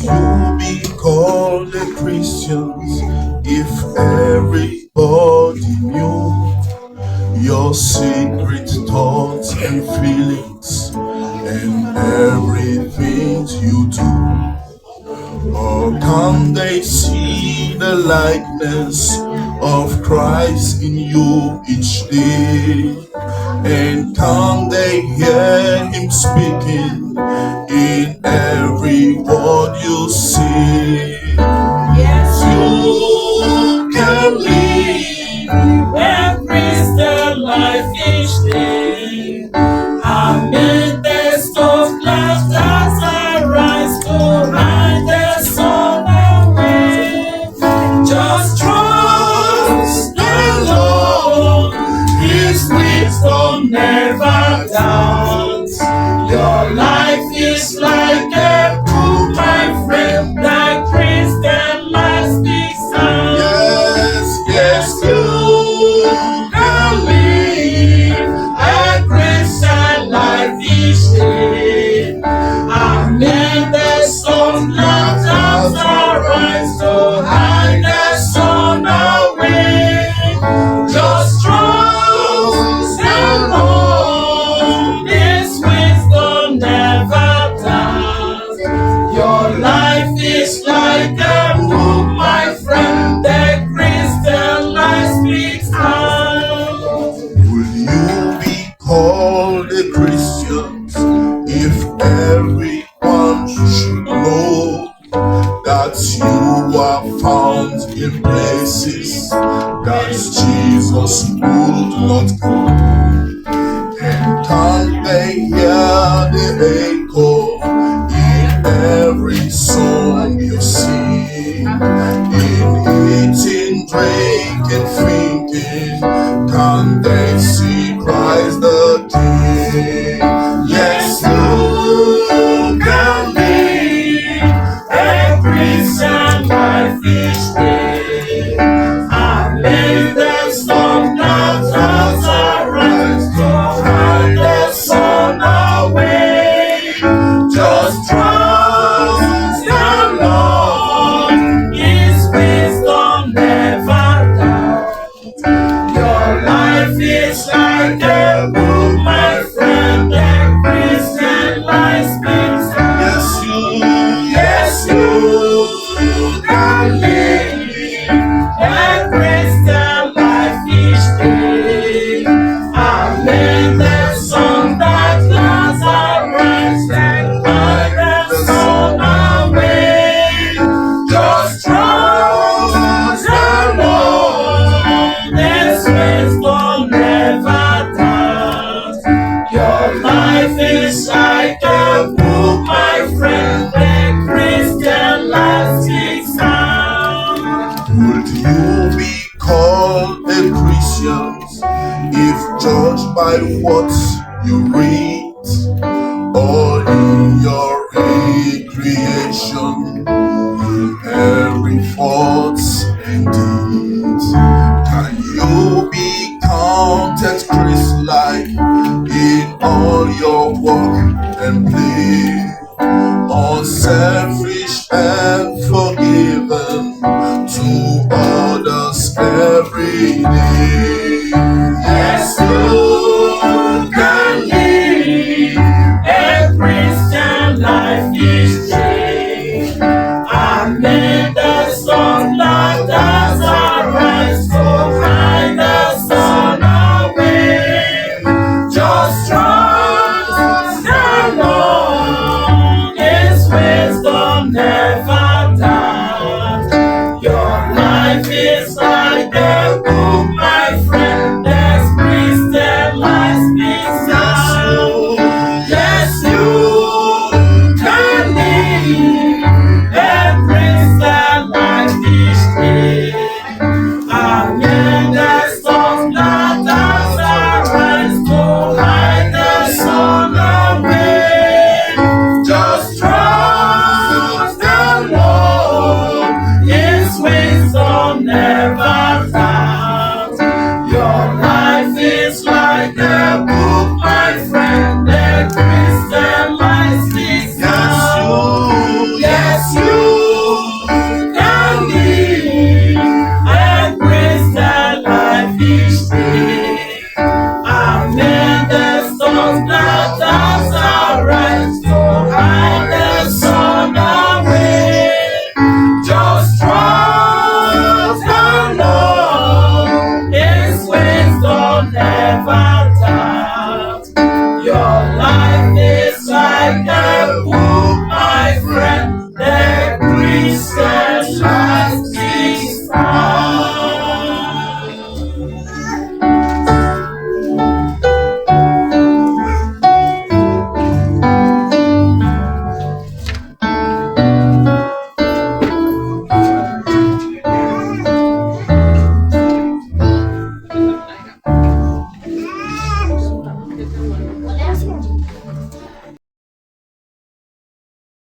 you be called a Christian if everybody knew your secret thoughts and feelings and everything you do? Or can they see the likeness of Christ in you each day? And can they hear him speaking in every word you say? Yes, You can live a Christian life each day. Amid the storm clouds that arise to hide the sun away. Just trust the Lord, His wisdom never doubts. Your life is like a book, my friend, that Christian life speaks out. Yes, you Can live a Christian life each day. Amid the sun clouds arise to hide the sun away. Just trust the Lord, His wisdom never doubts. Your life is like a book, my friend, the Christian life speaks out. Will you be called a Christian if everyone should know that you are found in places that Jesus would not go? And can they hear the echo in every song you sing? In eating, drinking, thinking, can they see Christ the King? Yes, you can live A Christian life each day. Amid the storm clouds arise to hide the sun away. Just trust the Lord, His wisdom never doubts. Your life is like a book, my friend, the Christian life speaks out. Yes, you can live a Christian life each day. Amid the sun that clouds arise and hide the sun away. Just trust the Lord, His wisdom never doubts. Your life is like a book, my friend, the Christian life speaks out. Would you be called a Christian if judged by what you read or in your recreation, in every thought and deed? Can you be counted Christ-like in all your work and play? Or